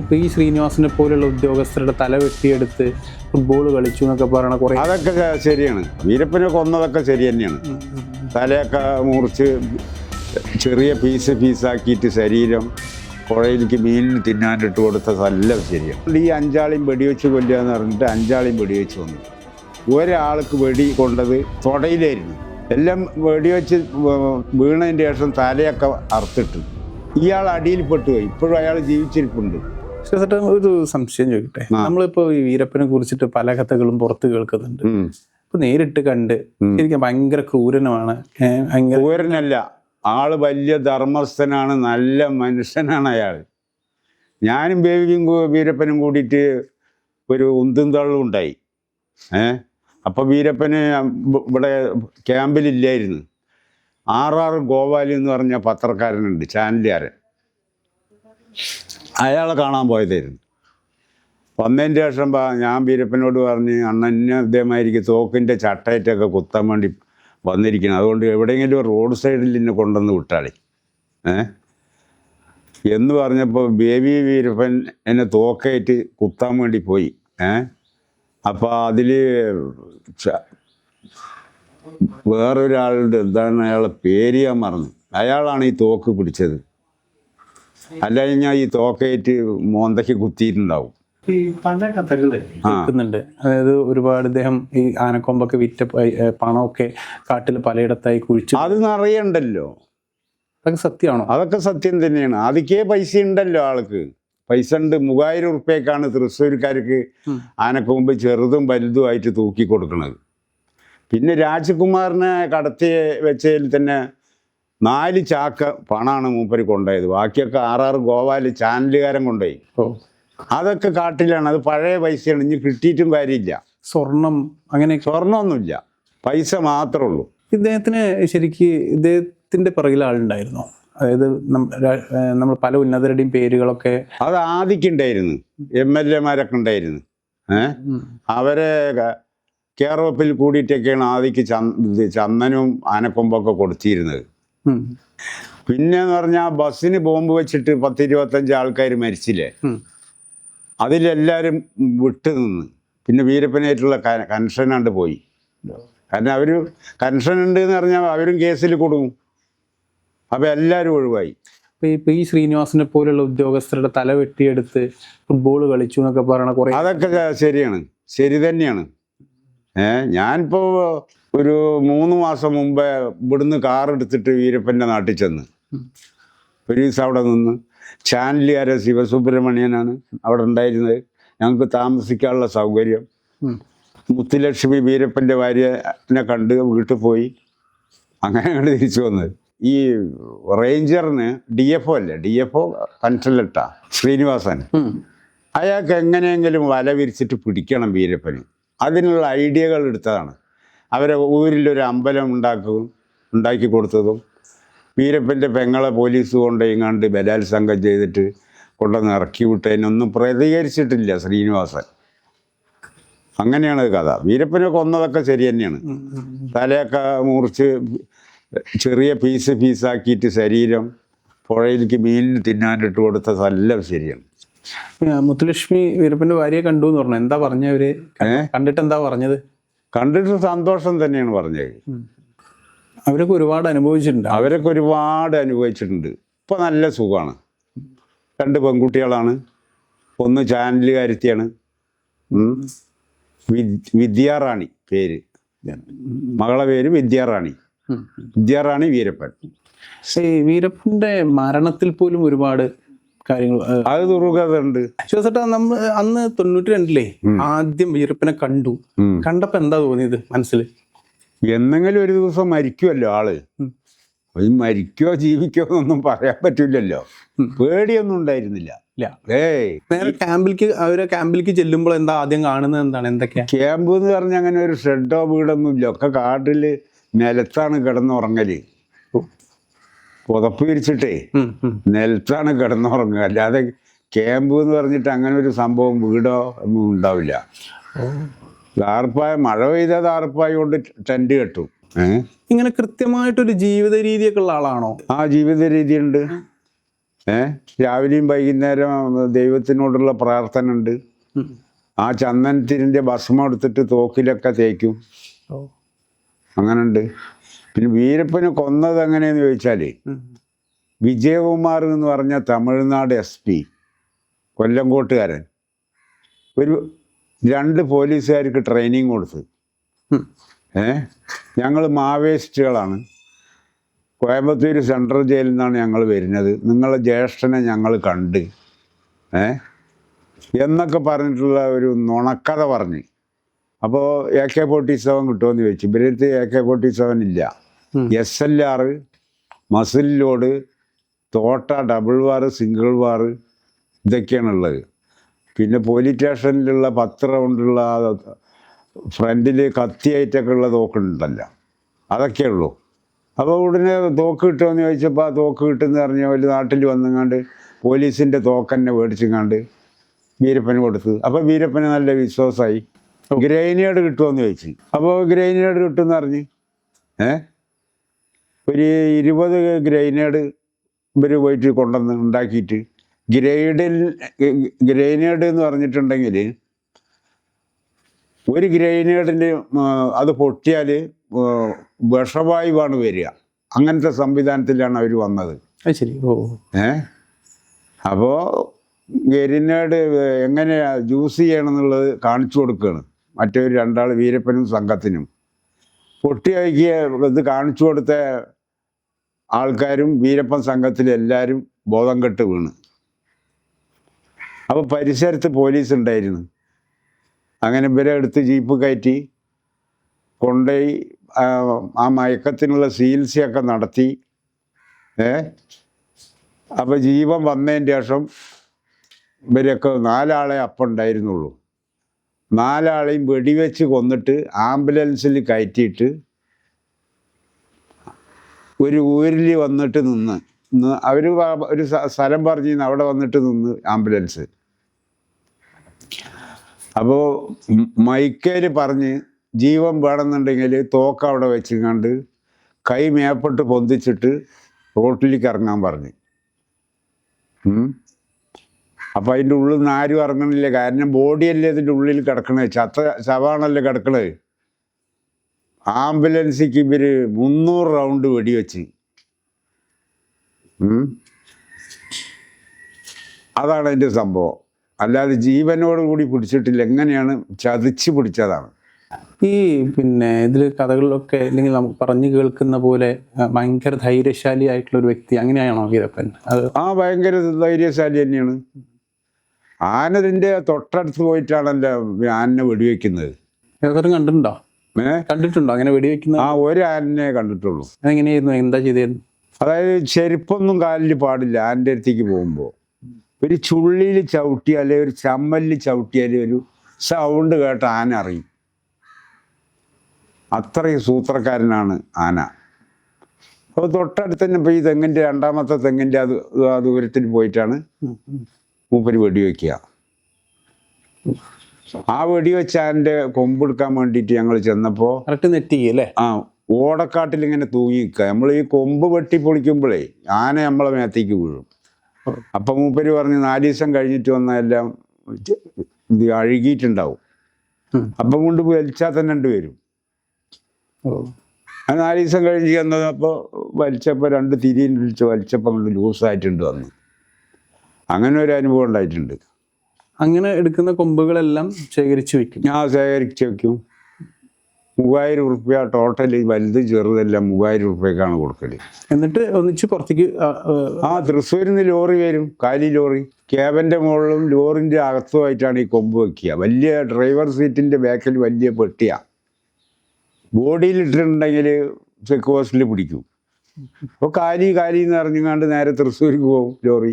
ഇപ്പൊ ഈ ശ്രീനിവാസനെ പോലുള്ള ഉദ്യോഗസ്ഥരുടെ തല വെട്ടിയെടുത്ത് ഫുട്ബോൾ കളിച്ചു എന്നൊക്കെ പറയണ കുറെ. അതൊക്കെ ശരിയാണ്. വീരപ്പനെ കൊന്നതൊക്കെ ശരി തന്നെയാണ്. തലയൊക്കെ മുറിച്ച് ചെറിയ പീസാക്കിയിട്ട് ശരീരം പുഴയിലേക്ക് മീനിന് തിന്നാനിട്ട് കൊടുത്ത എല്ലാം ശരിയാണ്. ഈ 5 ആളെയും വെടിവെച്ച് കൊല്ലുക എന്ന് പറഞ്ഞിട്ട് 5 ആളെയും വെടിവെച്ച് വന്നു. ഒരാൾക്ക് വെടി കൊണ്ടത് തൊടയിലായിരുന്നു. എല്ലാം വെടിവെച്ച് വീണതിൻ്റെ ശേഷം തലയൊക്കെ അറുത്തിട്ട് ഇയാൾ അടിയിൽ പെട്ടുപോയി. ഇപ്പോഴും അയാൾ ജീവിച്ചിരിപ്പുണ്ട്. ഒരു സംശയം ചോദിക്കട്ടെ, നമ്മളിപ്പോ ഈ വീരപ്പനെ കുറിച്ചിട്ട് പല കഥകളും പുറത്ത് കേൾക്കുന്നുണ്ട്. ഇപ്പൊ നേരിട്ട് കണ്ട് ശരിക്കും ഭയങ്കര ക്രൂരനുമാണ്. ക്രൂരനല്ല, ആള് വലിയ ധർമ്മസ്ഥനാണ്, നല്ല മനുഷ്യനാണ് അയാൾ. ഞാനും ബേബിയും വീരപ്പനും കൂടിയിട്ട് ഒരു ഉന്തും തള്ളും ഉണ്ടായി. അപ്പോൾ വീരപ്പന് ഇവിടെ ക്യാമ്പിലില്ലായിരുന്നു. RR ഗോപാലി എന്ന് പറഞ്ഞ പത്രക്കാരനുണ്ട്, ചാനലുകാരൻ. അയാളെ കാണാൻ പോയതായിരുന്നു. വന്നതിൻ്റെ ശേഷം ഞാൻ വീരപ്പനോട് പറഞ്ഞ്, അണ്ണനെ ഇതേമാതിരിക്ക് തോക്കിൻ്റെ ചട്ടയറ്റൊക്കെ കുത്താൻ വേണ്ടി വന്നിരിക്കണം, അതുകൊണ്ട് എവിടെയെങ്കിലും റോഡ് സൈഡിൽ എന്നെ കൊണ്ടുവന്ന് വിട്ടാളി എന്ന് പറഞ്ഞപ്പോൾ ബേബി വീരപ്പൻ എന്നെ തോക്കയിട്ട് കുത്താൻ വേണ്ടി പോയി. അപ്പോൾ അതിൽ വേറൊരാളുടെ എന്താണ് അയാളെ പേര് ഞാൻ മറന്നു. അയാളാണ് ഈ തോക്ക് പിടിച്ചത്. അല്ലെങ്കിൽ ഞാൻ ഈ തോക്കയിട്ട് മോന്തയ്ക്ക് കുത്തിയിട്ടുണ്ടാവും. ഈ പല കഥകള് കേൾക്കുന്നുണ്ട്. അതായത് ഒരുപാട് ഇദ്ദേഹം ഈ ആനക്കൊമ്പൊക്കെ വിറ്റ പണമൊക്കെ കാട്ടിൽ പലയിടത്തായി കുഴിച്ചു. അത് നിറയുണ്ടല്ലോ. അതൊക്കെ സത്യമാണോ? അതൊക്കെ സത്യം തന്നെയാണ്. അതിക്കേ പൈസ ഉണ്ടല്ലോ, ആൾക്ക് പൈസ ഉണ്ട്. 3000 ഉറുപ്പ്യക്കാണ് തൃശ്ശൂർക്കാർക്ക് ആനക്കൊമ്പ് ചെറുതും വലുതുമായിട്ട് തൂക്കി കൊടുക്കുന്നത്. പിന്നെ രാജകുമാറിനെ കടത്തി വെച്ചതിൽ തന്നെ 4 ചാക്ക് പണമാണ് മൂപ്പര് കൊണ്ടുപോയത്. ബാക്കിയൊക്കെ RR ഗോപാല് ചാനലുകാരൻ കൊണ്ടുപോയി. അതൊക്കെ കാട്ടിലാണ്. അത് പഴയ പൈസയാണ്, ഇനി കിട്ടിയിട്ടും കാര്യമില്ല. സ്വർണം അങ്ങനെ സ്വർണ്ണമൊന്നുമില്ല, പൈസ മാത്രമേ ഉള്ളൂ. ഇദ്ദേഹത്തിന് ശരിക്ക് ഇദ്ദേഹത്തിൻ്റെ പിറകിൽ ആളുണ്ടായിരുന്നോ? അതായത് നമ്മൾ പല ഉന്നതരുടെയും പേരുകളൊക്കെ അത് ആദിക്കുണ്ടായിരുന്നു. MLA മാരൊക്കെ ഉണ്ടായിരുന്നു. അവരെ കേറോപ്പിൽ കൂടിയിട്ടൊക്കെയാണ് ആദിക്ക് ചന്ദനവും ആനക്കൊമ്പൊക്കെ കൊടുത്തിരുന്നത്. പിന്നെന്ന് പറഞ്ഞാൽ ബസ്സിന് ബോംബ് വെച്ചിട്ട് 10-25 ആൾക്കാർ മരിച്ചില്ലേ, അതിലെല്ലാവരും വിട്ടു നിന്ന്. പിന്നെ വീരപ്പനായിട്ടുള്ള കൺഷനാണ്ട് പോയി. കാരണം അവർ കൺഷൻ ഉണ്ട് എന്ന് പറഞ്ഞാൽ അവരും കേസിൽ കൊടുക്കും. അപ്പം എല്ലാവരും ഒഴിവായി. ഇപ്പൊ ഈ ശ്രീനിവാസനെ പോലുള്ള ഉദ്യോഗസ്ഥരുടെ തല വെട്ടിയെടുത്ത് ഫുട്ബോൾ കളിച്ചു എന്നൊക്കെ പറയണ കുറെ. അതൊക്കെ ശരിയാണ്, ശരി തന്നെയാണ്. ഞാനിപ്പോൾ ഒരു 3 മാസം മുമ്പേ ഇവിടുന്ന് കാറെടുത്തിട്ട് വീരപ്പൻ്റെ നാട്ടിൽ ചെന്ന് ഒരു ദിവസം അവിടെ നിന്ന്. ചാനലുകാരൻ ശിവസുബ്രഹ്മണ്യനാണ് അവിടെ ഉണ്ടായിരുന്നത്. ഞങ്ങൾക്ക് താമസിക്കാനുള്ള സൗകര്യം. മുത്തുലക്ഷ്മി വീരപ്പൻ്റെ ഭാര്യനെ കണ്ട് വീട്ടിൽ പോയി. അങ്ങനെയാണ് തിരിച്ചു വന്നത്. ഈ റേഞ്ചറിന് DFO അല്ലേ, DFO കൺസലട്ട ശ്രീനിവാസൻ, അയാൾക്ക് എങ്ങനെയെങ്കിലും വല വിരിച്ചിട്ട് പിടിക്കണം വീരപ്പന്. അതിനുള്ള ഐഡിയകൾ എടുത്തതാണ്. അവരെ ഊരിലൊരു അമ്പലം ഉണ്ടാക്കി കൊടുത്തതും വീരപ്പൻ്റെ പെങ്ങളെ പോലീസ് കൊണ്ടെങ്ങാണ്ട് ബലാത്സംഗം ചെയ്തിട്ട് കൊണ്ടുവന്ന് ഇറക്കി വിട്ടതിനൊന്നും പ്രതികരിച്ചിട്ടില്ല ശ്രീനിവാസൻ. അങ്ങനെയാണ് കഥ. വീരപ്പനെ കൊന്നതൊക്കെ ശരി തന്നെയാണ്. തലയൊക്കെ മുറിച്ച് ചെറിയ പീസാക്കിയിട്ട് ശരീരം പുഴയിലേക്ക് മീനിന് തിന്നാനിട്ട് കൊടുത്ത എല്ലാം ശരിയാണ്. മുത്തുലക്ഷ്മി വീരപ്പൻ്റെ ഭാര്യയെ കണ്ടു എന്ന് പറഞ്ഞു. എന്താ പറഞ്ഞവര്? കണ്ടിട്ട് എന്താ പറഞ്ഞത്? കണ്ടിട്ട് സന്തോഷം തന്നെയാണ് പറഞ്ഞത്. അവരൊക്കെ ഒരുപാട് അനുഭവിച്ചിട്ടുണ്ട്. ഇപ്പം നല്ല സുഖമാണ്. 2 പെൺകുട്ടികളാണ്. ഒന്ന് ചാനലുകാരത്തിയാണ്, വിദ്യാറാണി പേര്. മകളെ പേര് വിദ്യാറാണി വീരപ്പൻ. വീരപ്പൻ്റെ മരണത്തിൽ പോലും ഒരുപാട് കാര്യങ്ങൾ അത് ദുർഗതയുണ്ട്. ശിവസേട്ടാ, നമ്മൾ അന്ന് 92-ലെ ആദ്യം വീരപ്പനെ കണ്ടപ്പോ എന്താ തോന്നിയത് മനസ്സിൽ? എന്നെങ്കിലും ഒരു ദിവസം മരിക്കുമല്ലോ ആള്. മരിക്കോ ജീവിക്കോ എന്നൊന്നും പറയാൻ പറ്റില്ലല്ലോ. പേടിയൊന്നും ഉണ്ടായിരുന്നില്ല. ക്യാമ്പിലേക്ക് ചെല്ലുമ്പോൾ എന്താ ആദ്യം കാണുന്നത്? എന്തൊക്കെയാ ക്യാമ്പ് എന്ന് പറഞ്ഞാൽ അങ്ങനെ ഒരു ഷെഡോ വീടൊന്നും ഇല്ല. ഒക്കെ കാട്ടില് നിലത്താണ് കിടന്നുറങ്ങല്. പുതപ്പ് വിരിച്ചിട്ടേ നിലത്താണ് കിടന്നുറങ്ങുക. അല്ലാതെ ക്യാമ്പ് എന്ന് പറഞ്ഞിട്ട് അങ്ങനെ ഒരു സംഭവം വീടോ ഒന്നും ഉണ്ടാവില്ല. താർപ്പായ മഴ പെയ്ത താർപ്പായ കൊണ്ട് ടെന്റ് കെട്ടും. ഇങ്ങനെ കൃത്യമായിട്ടൊരു ജീവിത രീതിയൊക്കെ ഉള്ള ആളാണോ? ആ, ജീവിത രീതി ഉണ്ട്. രാവിലെയും വൈകുന്നേരം ദൈവത്തിനോടുള്ള പ്രാർത്ഥന ഉണ്ട്. ആ ചന്ദനത്തിൻ്റെ ഭസ്മം എടുത്തിട്ട് തോക്കിലൊക്കെ തേക്കും. അങ്ങനുണ്ട്. പിന്നെ വീരപ്പനെ കൊന്നത് എങ്ങനെയെന്ന് ചോദിച്ചാൽ, വിജയകുമാർ എന്ന് പറഞ്ഞ തമിഴ്നാട് SP, കൊല്ലംകോട്ടുകാരൻ, ഒരു 2 പോലീസുകാർക്ക് ട്രെയിനിങ് കൊടുത്ത്. ഞങ്ങൾ മാവേസ്റ്റുകളാണ്, കോയമ്പത്തൂർ സെൻട്രൽ ജയിലിൽ നിന്നാണ് ഞങ്ങൾ വരുന്നത്, നിങ്ങളെ ജ്യേഷ്ഠനെ ഞങ്ങൾ കണ്ട് എന്നൊക്കെ പറഞ്ഞിട്ടുള്ള ഒരു നുണക്കഥ പറഞ്ഞ്. അപ്പോൾ AK-47 കിട്ടുമെന്ന് ചോദിച്ചു. ഇവരടുത്ത് AK-47 ഇല്ല. SLR, മസിൽ ലോഡ്, തോട്ട, ഡബിൾ വാർ, സിംഗിൾ വാർ, ഇതൊക്കെയാണുള്ളത്. പിന്നെ പോലീസ് സ്റ്റേഷനിലുള്ള 10 റൗണ്ടുള്ള ഫ്രണ്ടിൽ കത്തിയായിട്ടൊക്കെ ഉള്ള തോക്കുണ്ടല്ലോ, അതൊക്കെ ഉള്ളൂ. അപ്പോൾ ഉടനെ തോക്ക് കിട്ടുമെന്ന് ചോദിച്ചപ്പോൾ ആ തോക്ക് കിട്ടുമെന്ന് പറഞ്ഞ ഒരു നാട്ടിൽ വന്നുങ്ങാണ്ട് പോലീസിൻ്റെ തോക്കന്നെ മേടിച്ചുങ്ങാണ്ട് വീരപ്പന് കൊടുത്ത്. അപ്പോൾ വീരപ്പന് നല്ല വിശ്വാസമായി. ഗ്രൈനേഡ് കിട്ടുമെന്ന് ചോദിച്ചു. അപ്പോൾ ഗ്രൈനേഡ് കിട്ടുമെന്ന് പറഞ്ഞ് ഒരു 20 ഗ്രൈനേഡ് ഇവർ പോയിട്ട് കൊണ്ടുവന്ന് ഉണ്ടാക്കിയിട്ട്, ഗ്രൈനേഡ് എന്ന് പറഞ്ഞിട്ടുണ്ടെങ്കിൽ ഒരു ഗ്രൈനേഡിന് അത് പൊട്ടിയാൽ വിഷവായുവാണ് വരിക. അങ്ങനത്തെ സംവിധാനത്തിലാണ് അവർ വന്നത്. ശരി. അപ്പോൾ ഗ്രൈനേഡ് എങ്ങനെയാ യൂസ് ചെയ്യണമെന്നുള്ളത് കാണിച്ചു കൊടുക്കുകയാണ് മറ്റൊരു 2 ആൾ, വീരപ്പനും സംഘത്തിനും. പൊട്ടിയാക്കിയ ഇത് കാണിച്ചു കൊടുത്ത ആൾക്കാരും വീരപ്പൻ സംഘത്തിലെല്ലാവരും ബോധം കെട്ട് വീണ്. അപ്പോൾ പരിസരത്ത് പോലീസ് ഉണ്ടായിരുന്നു. അങ്ങനെ ഇവരെ എടുത്ത് ജീപ്പ് കയറ്റി കൊണ്ടുപോയി ആ മയക്കത്തിനുള്ള ചികിത്സയൊക്കെ നടത്തി. അപ്പോൾ ജീവൻ വന്നതിന് ശേഷം ഇവരൊക്കെ 4 ആളെ അപ്പം ഉണ്ടായിരുന്നുള്ളൂ. 4 ആളെയും വെടിവെച്ച് കൊന്നിട്ട് ആംബുലൻസിൽ കയറ്റിയിട്ട് ഒരു ഊരിൽ വന്നിട്ട് നിന്ന് അവർ ഒരു സ്ഥലം പറഞ്ഞ് അവിടെ വന്നിട്ട് നിന്ന് ആംബുലൻസ്. അപ്പോൾ മൈക്കേൽ പറഞ്ഞ് ജീവൻ വേണമെന്നുണ്ടെങ്കിൽ തോക്ക് അവിടെ വെച്ചുകൊണ്ട് കൈ മേപ്പെട്ട് പൊന്തിച്ചിട്ട് റോട്ടിലേക്ക് ഇറങ്ങാൻ പറഞ്ഞു. അപ്പം അതിൻ്റെ ഉള്ളിൽ നിന്ന് ആരും ഇറങ്ങണില്ല. കാരണം ബോഡിയല്ലേ അതിൻ്റെ ഉള്ളിൽ കിടക്കണത്, ശവാണല്ലേ കിടക്കണത്. ആംബുലൻസിക്ക് ഇവർ 300 റൗണ്ട് വെടിവെച്ച്. അതാണ് അതിൻ്റെ സംഭവം. അല്ലാതെ ജീവനോട് കൂടി പിടിച്ചിട്ടില്ല. എങ്ങനെയാണ് ചതിച്ച് പിടിച്ചതാണ്. ഈ പിന്നെ ഇതിൽ കഥകളിലൊക്കെ അല്ലെങ്കിൽ നമുക്ക് പറഞ്ഞു കേൾക്കുന്ന പോലെ ഭയങ്കര ധൈര്യശാലി ആയിട്ടുള്ള ഒരു വ്യക്തി അങ്ങനെയാണോ വീരപ്പൻ? ഭയങ്കര ധൈര്യശാലി തന്നെയാണ്. ആനതിൻ്റെ തൊട്ടടുത്ത് പോയിട്ടാണല്ലോ ആനനെ വെടിവെക്കുന്നത്. കണ്ടിട്ടുണ്ടോ? കണ്ടിട്ടുണ്ടോ അങ്ങനെ വെടിവെക്കുന്ന? ഒരു ആനനെ കണ്ടിട്ടുള്ളൂ. അതെങ്ങനെയായിരുന്നു? എന്താ ചെയ്തായിരുന്നു? അതായത് ചെരുപ്പൊന്നും കാലിൽ പാടില്ല. ആനൻ്റെ അടുത്തേക്ക് പോകുമ്പോൾ ഒരു ചുള്ളിയിൽ ചവിട്ടിയാൽ, ഒരു ചമ്മലിൽ ചവിട്ടിയാൽ ഒരു സൗണ്ട് കേട്ട ആന അറിയും. അത്രയും സൂത്രക്കാരനാണ് ആന. അപ്പോൾ തൊട്ടടുത്ത് തന്നെ ഇപ്പോൾ ഈ തെങ്ങിൻ്റെ 2ാമത്തെ തെങ്ങിൻ്റെ ആ ദൂരത്തിൽ പോയിട്ടാണ് മൂപ്പര് വെടിവെക്കുക. ആ വെടിവെച്ച ആനൻ്റെ കൊമ്പെടുക്കാൻ വേണ്ടിയിട്ട് ഞങ്ങൾ ചെന്നപ്പോൾ നെറ്റിയല്ലേ ഓടക്കാട്ടിൽ ഇങ്ങനെ തൂങ്ങി നിൽക്കുക. നമ്മൾ ഈ കൊമ്പ് വെട്ടി പൊളിക്കുമ്പോഴേ ആന നമ്മളെ മേത്തേക്ക് വീഴും. അപ്പം മൂപ്പര് പറഞ്ഞ് 4 ദിവസം കഴിഞ്ഞിട്ട് വന്നാൽ എല്ലാം ഇത് അഴുകിയിട്ടുണ്ടാവും. അപ്പം കൊണ്ട് വലിച്ചാൽ തന്നെ വരും. 4 ദിവസം കഴിഞ്ഞ് ചെന്നപ്പോൾ വലിച്ചപ്പോൾ 2 തിരിയും വിളിച്ച് വലിച്ചപ്പോൾ കൊണ്ട് ലൂസായിട്ടുണ്ട് വന്ന്. അങ്ങനെ ഒരു അനുഭവം ഉണ്ടായിട്ടുണ്ട്. അങ്ങനെ എടുക്കുന്ന കൊമ്പുകളെല്ലാം ശേഖരിച്ച് വെക്കും. ശേഖരിച്ച് വെക്കും. 3000 ഉറുപ്പ്യ ടോട്ടൽ, വലുത് ചെറുതെല്ലാം 3000 ഉറുപ്പ്യക്കാണ് കൊടുക്കല്. എന്നിട്ട് ഒന്നിച്ച് പുറത്തേക്ക് തൃശ്ശൂരിൽ നിന്ന് ലോറി വരും, കാലി ലോറി. ക്യാബിൻ്റെ മുകളിലും ലോറിൻ്റെ അകത്തുമായിട്ടാണ് ഈ കൊമ്പ് വയ്ക്കുക. വലിയ ഡ്രൈവർ സീറ്റിൻ്റെ ബാക്കിൽ വലിയ പെട്ടിയാണ്. ബോഡിയിലിട്ടിട്ടുണ്ടെങ്കിൽ ചെക്ക് പോസ്റ്റിൽ പിടിക്കും. അപ്പോൾ കാലി എന്ന് അറിഞ്ഞുകൊണ്ട് നേരെ തൃശ്ശൂർക്ക് പോകും ലോറി.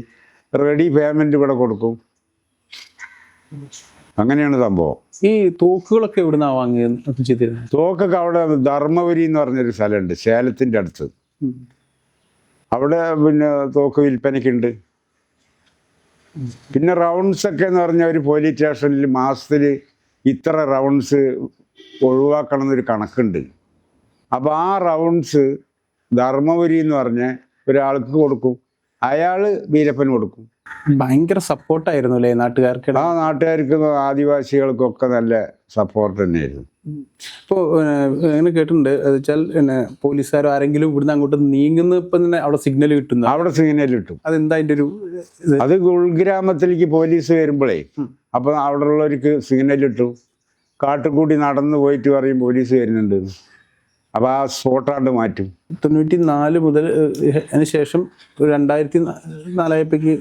റെഡി പേയ്മെൻറ്റ് ഇവിടെ കൊടുക്കും. അങ്ങനെയാണ് സംഭവം. ഈ തോക്കുകളൊക്കെ എവിടുന്നാ വാങ്ങിയത്? തോക്കൊക്കെ അവിടെ ധർമ്മപുരി എന്ന് പറഞ്ഞൊരു സ്ഥലമുണ്ട്, സേലത്തിൻ്റെ അടുത്ത്. അവിടെ പിന്നെ തോക്ക് വിൽപ്പനയ്ക്കുണ്ട്. പിന്നെ റൗണ്ട്സൊക്കെ എന്ന് പറഞ്ഞാൽ ഒരു പോലീസ് സ്റ്റേഷനിൽ മാസത്തിൽ ഇത്ര റൗണ്ട്സ് ഒഴിവാക്കണം എന്നൊരു കണക്കുണ്ട്. അപ്പോൾ ആ റൗണ്ട്സ് ധർമ്മപുരി എന്ന് പറഞ്ഞ ഒരാൾക്ക് കൊടുക്കും. അയാള് വീരപ്പന് കൊടുക്കും. ഭയങ്കര സപ്പോർട്ടായിരുന്നു അല്ലേ നാട്ടുകാർക്ക്? ആ നാട്ടുകാർക്കും ആദിവാസികൾക്കൊക്കെ നല്ല സപ്പോർട്ട് തന്നെയായിരുന്നു. ഇപ്പോൾ അങ്ങനെ കേട്ടിട്ടുണ്ട്, അത് വെച്ചാൽ പിന്നെ പോലീസുകാരോ ആരെങ്കിലും ഇവിടുന്ന് അങ്ങോട്ട് നീങ്ങുന്ന ഇപ്പം തന്നെ അവിടെ സിഗ്നൽ കിട്ടുന്നു. അവിടെ സിഗ്നൽ കിട്ടും. അതെന്താ അതിൻ്റെ ഒരു ഇത്? അത് ഉൾഗ്രാമത്തിലേക്ക് പോലീസ് വരുമ്പോഴേ അപ്പം അവിടെ ഉള്ളവർക്ക് സിഗ്നൽ കിട്ടും. കാട്ടുകൂടി നടന്നു പോയിട്ട് പറയും പോലീസ് വരുന്നുണ്ട്. അപ്പോൾ ആ സ്പോട്ടാണ്ട് മാറ്റും. 94 മുതൽ അതിന് ശേഷം 2004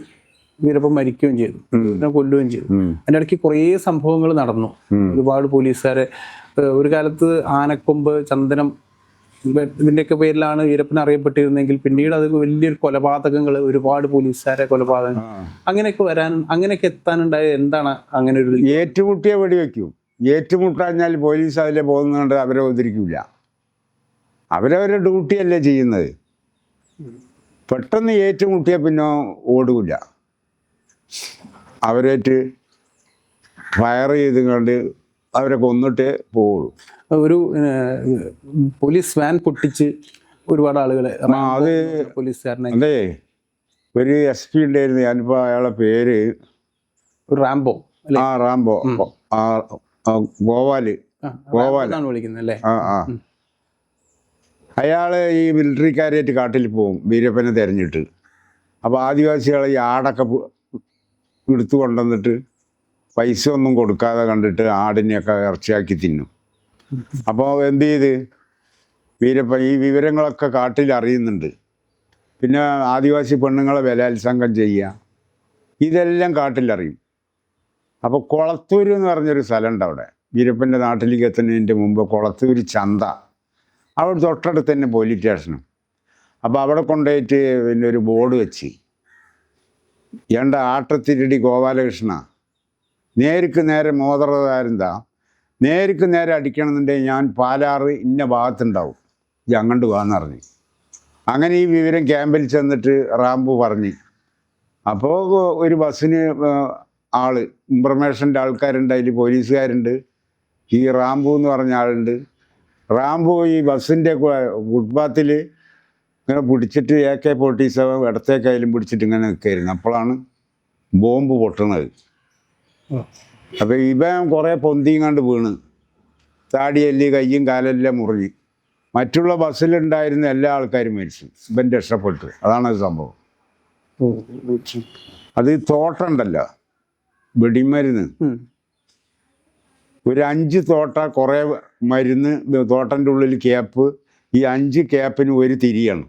വീരപ്പൻ മരിക്കുകയും ചെയ്തു, പിന്നെ കൊല്ലുകയും ചെയ്തു. അതിൻ്റെ ഇടയ്ക്ക് കുറേ സംഭവങ്ങൾ നടന്നു. ഒരുപാട് പോലീസുകാരെ ഒരു കാലത്ത് ആനക്കൊമ്പ്, ചന്ദനം ഇതിൻ്റെയൊക്കെ പേരിലാണ് വീരപ്പൻ അറിയപ്പെട്ടിരുന്നെങ്കിൽ പിന്നീട് അത് വലിയൊരു കൊലപാതകങ്ങൾ, ഒരുപാട് പോലീസുകാരെ കൊലപാതകങ്ങൾ അങ്ങനെയൊക്കെ എത്താനുണ്ടായ എന്താണ് അങ്ങനെ ഒരു? ഏറ്റുമുട്ടിയെ വെടിവെക്കും. ഏറ്റുമുട്ടാഞ്ഞാൽ പോലീസ് അതിലെ പോകുന്നുണ്ട്, അവരെ ഉദ്ധരിക്കില്ല. അവരവരുടെ ഡ്യൂട്ടിയല്ലേ ചെയ്യുന്നത്. പെട്ടെന്ന് ഏറ്റുമുട്ടിയാൽ പിന്നെ ഓടില്ല. അവരേറ്റ് ഫയർ ചെയ്ത് കണ്ട് അവരെ കൊന്നിട്ടേ പോവുള്ളൂ. ഒരു പോലീസ് വാൻ പൊട്ടിച്ച് ഒരുപാട് ആളുകളെ അത് പോലീസുകാരനെ. അതെ, ഒരു SP ഉണ്ടായിരുന്നു, ഞാനിപ്പോൾ അയാളെ പേര് റാംബോ. ആ റാംബോ, ഗോവാല് വിളിക്കുന്നത് അല്ലേ? അയാള് ഈ മിലിറ്ററിക്കാരായിട്ട് കാട്ടിൽ പോകും വീരപ്പനെ തിരഞ്ഞിട്ട്. അപ്പോൾ ആദിവാസികളെ ഈ ആടൊക്കെ എടുത്തു കൊണ്ടുവന്നിട്ട് പൈസ ഒന്നും കൊടുക്കാതെ കണ്ടിട്ട് ആടിനെയൊക്കെ ഇറച്ചിയാക്കി തിന്നും. അപ്പോൾ എന്ത് ചെയ്ത് വീരപ്പൻ ഈ വിവരങ്ങളൊക്കെ കാട്ടിൽ അറിയുന്നുണ്ട്. പിന്നെ ആദിവാസി പെണ്ണുങ്ങളെ ബലാത്സംഗം ചെയ്യുക, ഇതെല്ലാം കാട്ടിലറിയും. അപ്പോൾ കൊളത്തൂർ എന്ന് പറഞ്ഞൊരു സ്ഥലമുണ്ട് അവിടെ, വീരപ്പൻ്റെ നാട്ടിലേക്ക് എത്തുന്നതിൻ്റെ മുമ്പ് കൊളത്തൂർ ചന്ത, അവിടെ തൊട്ടടുത്ത് തന്നെ പോലീസ് സ്റ്റേഷനും. അപ്പോൾ അവിടെ കൊണ്ടുപോയിട്ട് പിന്നെ ഒരു ബോർഡ് വെച്ച്, ഏണ്ട ആട്ടത്തിരടി ഗോപാലകൃഷ്ണ, നേർക്ക് നേരെ മോതിരതാരെന്താ, നേർക്ക് നേരെ അടിക്കണമെന്നുണ്ടെങ്കിൽ ഞാൻ പാലാറ് ഇന്ന ഭാഗത്തുണ്ടാവും, ഇത് അങ്ങോട്ട് പോകാമെന്ന് പറഞ്ഞു. അങ്ങനെ ഈ വിവരം ക്യാമ്പിൽ ചെന്നിട്ട് റാംബു പറഞ്ഞു. അപ്പോൾ ഒരു ബസ്സിന് ഇൻഫർമേഷൻ്റെ ആൾക്കാരുണ്ട്, അതിൽ പോലീസുകാരുണ്ട്, ഈ റാംബു എന്ന് പറഞ്ഞ ആളുണ്ട്. റാംബു ഈ ബസ്സിൻ്റെ ഫുട്പാത്തിൽ ഇങ്ങനെ പിടിച്ചിട്ട് AK-47 ഇടത്തെ കയ്യിലും പിടിച്ചിട്ട് ഇങ്ങനെ നിൽക്കായിരുന്നു. അപ്പോഴാണ് ബോംബ് പൊട്ടുന്നത്. അപ്പോൾ ഇവൻ കുറേ പൊന്തിങ്ങാണ്ട് വീണ് താടിയല്ലി കയ്യും കാലെല്ലാം മുറിഞ്ഞ്. മറ്റുള്ള ബസ്സിലുണ്ടായിരുന്ന എല്ലാ ആൾക്കാരും മരിച്ചു, ഇവൻ രക്ഷപ്പെട്ടു. അതാണ് സംഭവം. അത് തോട്ടമുണ്ടല്ലോ, വെടിമരുന്ന്, ഒരു 5 തോട്ട, കുറേ മരുന്ന്, തോട്ടൻ്റെ ഉള്ളിൽ ക്യാപ്പ്, ഈ 5 ക്യാപ്പിന് ഒരു തിരിയാണ്.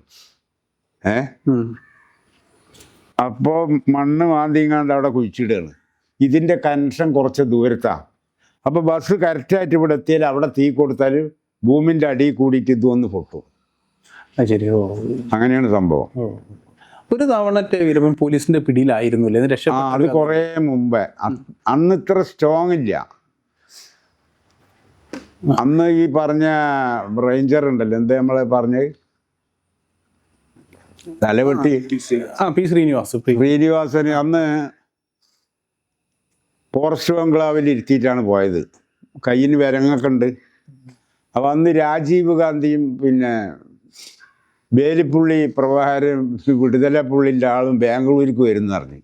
അപ്പോൾ മണ്ണ് മാന്തിങ്ങാണ്ട് അവിടെ കുഴിച്ചിടുകയാണ്. ഇതിൻ്റെ കണക്ഷൻ കുറച്ച് ദൂരത്താണ്. അപ്പോൾ ബസ് കറക്റ്റായിട്ട് ഇവിടെ എത്തിയാൽ അവിടെ തീ കൊടുത്താൽ ഭൂമിൻ്റെ അടിയിൽ കൂടിയിട്ട് ഇതൊന്ന് പൊട്ടും. ശരി, അങ്ങനെയാണ് സംഭവം. ഒരു തവണ വീരപ്പൻ പോലീസിന്റെ പിടിയിലായിരുന്നു അല്ലേ? അത് കുറേ മുമ്പേ. അന്ന് ഇത്ര സ്ട്രോങ് ഇല്ല. അന്ന് ഈ പറഞ്ഞ റേഞ്ചർ ഉണ്ടല്ലോ, എന്താ നമ്മളെ പറഞ്ഞ തലവെട്ടി ശ്രീനിവാസന് അന്ന് ഫോറസ്റ്റ് ബംഗ്ലാവിൽ ഇരുത്തിയിട്ടാണ് പോയത്. കയ്യിന് വിരങ്ങൊക്കെ ഉണ്ട്. അപ്പം അന്ന് രാജീവ് ഗാന്ധിയും പിന്നെ വേലിപ്പുള്ളി പ്രഭാകരൻ വിടുതല പുള്ളിൻ്റെ ആളും ബാംഗ്ലൂർക്ക് വരുമെന്ന് പറഞ്ഞു.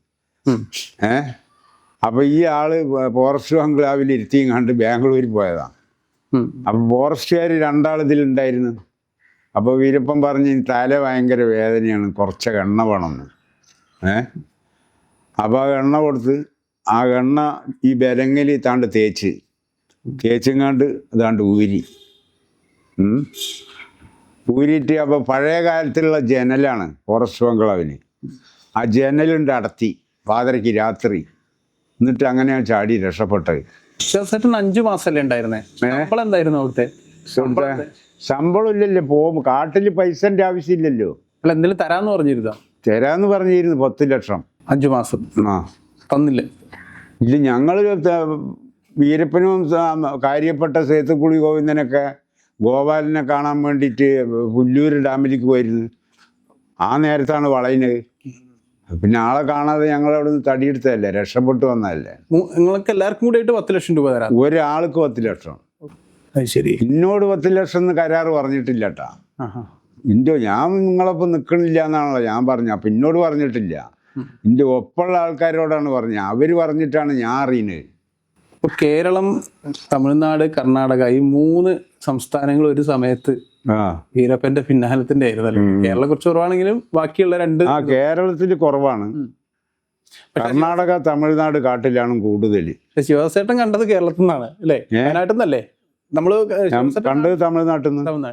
അപ്പോൾ ഈ ആള് ഫോറസ്റ്റ് ബംഗ്ലാവിൽ ഇരുത്തിയും കണ്ട് ബാംഗ്ലൂരിൽ പോയതാണ്. അപ്പം ഫോറസ്റ്റുകാർ 2 ആൾ ഇതിലുണ്ടായിരുന്നു. അപ്പോൾ വീരപ്പൻ പറഞ്ഞ് തല ഭയങ്കര വേദനയാണ്, കുറച്ച് എണ്ണ വേണമെന്ന്. അപ്പോൾ ആ എണ്ണ കൊടുത്ത്, ആ എണ്ണ ഈ ബലങ്ങൽ താണ്ട് തേച്ചെങ്ങാണ്ട് അതാണ്ട് ഊരിയിട്ട് അപ്പോൾ പഴയ കാലത്തുള്ള ജനലാണ് ഫോറസ്റ്റ് ബംഗ്ലാവിന്. ആ ജനലുണ്ട് അടത്തി പാതിരയ്ക്ക് രാത്രി. എന്നിട്ട് അങ്ങനെയാണ് ചാടി രക്ഷപ്പെട്ടത്. 5 മാസമല്ലേ ഉണ്ടായിരുന്നേ? എന്തായിരുന്നു അവിടുത്തെ ശമ്പളം? ഇല്ലല്ലോ, പോകും കാട്ടിൽ പൈസന്റെ ആവശ്യമില്ലല്ലോ. അല്ല, എന്തെങ്കിലും തരാന്ന് പറഞ്ഞിരുന്നോ? തരാന്ന് പറഞ്ഞിരുന്നു 10 ലക്ഷം. 5 മാസം തന്നില്ല. ഇല്ല, ഞങ്ങൾ വീരപ്പനും കാര്യപ്പെട്ട സേത്തുക്കുളി ഗോവിന്ദനൊക്കെ ഗോപാലിനെ കാണാൻ വേണ്ടിയിട്ട് പുല്ലൂർ ഡാമിലേക്ക് പോയിരുന്നു. ആ നേരത്താണ് വളയുന്നത്. പിന്നെ ആളെ കാണാതെ ഞങ്ങൾ അവിടെ നിന്ന് തടിയെടുത്തതല്ലേ, രക്ഷപ്പെട്ടു വന്നതല്ലേ. നിങ്ങൾക്ക് എല്ലാവർക്കും കൂടെ 10 ലക്ഷം രൂപ തരാം? ഒരാൾക്ക് 10 ലക്ഷം. ശരി. എന്നോട് 10 ലക്ഷം എന്ന് കരാറ് പറഞ്ഞിട്ടില്ല കേട്ടാ. ഞാൻ നിങ്ങളൊപ്പം നിൽക്കണില്ല എന്നാണല്ലോ ഞാൻ പറഞ്ഞു. അപ്പം എന്നോട് പറഞ്ഞിട്ടില്ല, എൻ്റെ ഒപ്പമുള്ള ആൾക്കാരോടാണ് പറഞ്ഞത്. അവർ പറഞ്ഞിട്ടാണ് ഞാൻ അറിയുന്നത്. ഇപ്പോൾ കേരളം, തമിഴ്നാട്, കർണാടക ഈ 3 സംസ്ഥാനങ്ങൾ ഒരു സമയത്ത് വീരപ്പന്റെ പിന്നാലത്തിന്റെ ആയിരുന്നല്ലോ. കേരളം കുറച്ച് കുറവാണെങ്കിലും ബാക്കിയുള്ള 2 കേരളത്തിൽ കുറവാണ്. കർണാടക, തമിഴ്നാട് കാട്ടിലാണ് കൂടുതൽ. ശിവസേട്ടൻ കണ്ടത് കേരളത്തിൽ നിന്നാണ് അല്ലേ? വയനാട്ടിൽ നമ്മള് കണ്ടത് തമിഴ്നാട്ടിൽ നിന്ന്.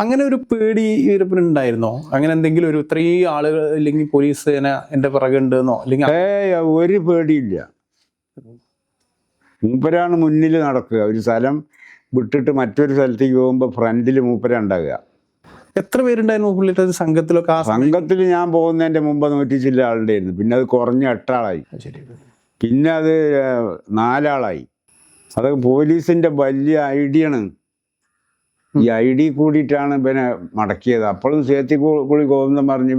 അങ്ങനെ ഒരു പേടി വീരപ്പനുണ്ടായിരുന്നോ? അങ്ങനെ എന്തെങ്കിലും ഒരു ഇത്രയും ആളുകൾ അല്ലെങ്കിൽ പോലീസ് സേന എന്റെ പിറകുണ്ടെന്നോ? അല്ലെങ്കിൽ ഒരു പേടിയില്ല. മൂപ്പരാണ് മുന്നിൽ നടക്കുക. ഒരു സ്ഥലം വിട്ടിട്ട് മറ്റൊരു സ്ഥലത്തേക്ക് പോകുമ്പോൾ ഫ്രണ്ടിൽ മൂപ്പര ഉണ്ടാകുക. എത്ര പേരുണ്ടായിരുന്നു പുള്ളിയുടെ സംഘത്തിലൊക്കെ? സംഘത്തിൽ ഞാൻ പോകുന്നതിൻ്റെ മുമ്പ് 100 ചില്ല ആളുണ്ടായിരുന്നു. പിന്നെ അത് കുറഞ്ഞ് 8 ആളായി. പിന്നെ അത് 4 ആളായി. അതൊക്കെ പോലീസിൻ്റെ വലിയ ഐഡിയാണ്. ഈ ഐഡി കൂടിയിട്ടാണ് ഇവനെ മടക്കിയത്. അപ്പോഴും സേത്തി കൂടി ഗോവിന്ദൻ പറഞ്ഞ്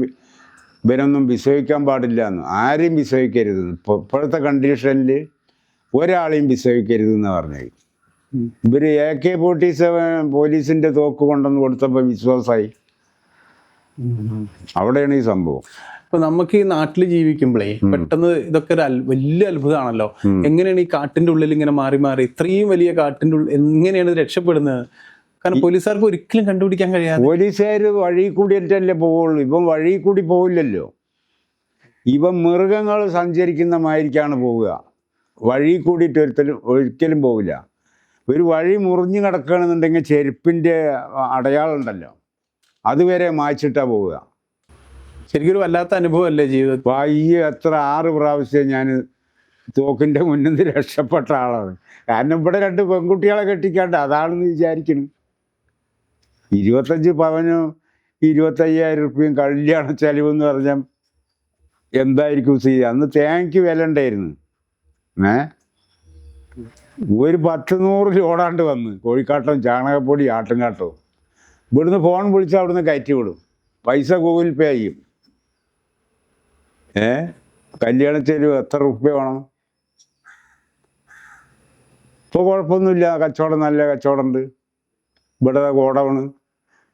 ഇവനൊന്നും വിശ്വസിക്കാൻ പാടില്ല എന്ന്. ആരെയും വിശ്വസിക്കരുതെന്ന്. ഇപ്പോഴത്തെ കണ്ടീഷനിൽ ഒരാളെയും വിശ്വസിക്കരുതെന്ന് പറഞ്ഞത്. ഇവർ AK-47 പോലീസിൻ്റെ തോക്ക് കൊണ്ടുവന്ന് കൊടുത്തപ്പോൾ വിശ്വാസമായി. അവിടെയാണ് ഈ സംഭവം. ഇപ്പൊ നമുക്ക് ഈ നാട്ടിൽ ജീവിക്കുമ്പോഴേ പെട്ടെന്ന് ഇതൊക്കെ ഒരു വലിയ അത്ഭുതമാണല്ലോ. എങ്ങനെയാണ് ഈ കാട്ടിന്റെ ഉള്ളിൽ ഇങ്ങനെ മാറി മാറി ഇത്രയും വലിയ കാട്ടിന്റെ ഉള്ളിൽ എങ്ങനെയാണ് ഇത് രക്ഷപ്പെടുന്നത്? കാരണം പോലീസുകാർക്ക് ഒരിക്കലും കണ്ടുപിടിക്കാൻ കഴിയാതെ. പോലീസുകാർ വഴി കൂടിയിട്ടല്ലേ പോവുള്ളൂ. ഇവൻ വഴി കൂടി പോവില്ലല്ലോ. ഇവൻ മൃഗങ്ങൾ സഞ്ചരിക്കുന്ന മാതിരിക്കാണ് പോവുക. വഴി കൂടിയിട്ട് ഒരിക്കലും പോവില്ല. ഒരു വഴി മുറിഞ്ഞു കിടക്കുകയാണെന്നുണ്ടെങ്കിൽ ചെരുപ്പിൻ്റെ അടയാളം ഉണ്ടല്ലോ, അതുവരെ മായ്ച്ചിട്ടാണ് പോവുക. ശരിക്കും ഒരു വല്ലാത്ത അനുഭവം അല്ലേ ജീവിതത്തിൽ? എത്ര 6 പ്രാവശ്യം ഞാൻ തോക്കിൻ്റെ മുന്നിൽ നിന്ന് രക്ഷപ്പെട്ട ആളാണ്. കാരണം ഇവിടെ 2 പെൺകുട്ടികളെ കെട്ടിക്കാണ്ട് അതാണെന്ന് വിചാരിക്കണം. 25 പവനും 25,000 റുപ്യയും കല്യാണ ചെലവെന്ന് പറഞ്ഞാൽ എന്തായിരിക്കും അന്ന് തേങ്ങയ്ക്ക് വില ഉണ്ടായിരുന്നു. ഒരു 10-100 ലോഡാണ്ട് വന്ന് കോഴിക്കാട്ടം, ചാണകപ്പൊടി, ആട്ടുംകാട്ടവും. ഇവിടുന്ന് ഫോൺ വിളിച്ചാൽ അവിടുന്ന് കയറ്റി വിടും. പൈസ ഗൂഗിൾ പേ ചെയ്യും. കല്യാണ ചെലവ് എത്ര റുപ്യ വേണം? ഇപ്പോൾ കുഴപ്പമൊന്നുമില്ല, കച്ചവടം നല്ല കച്ചവടമുണ്ട്. ഇവിടെ ഗോഡൗണ്,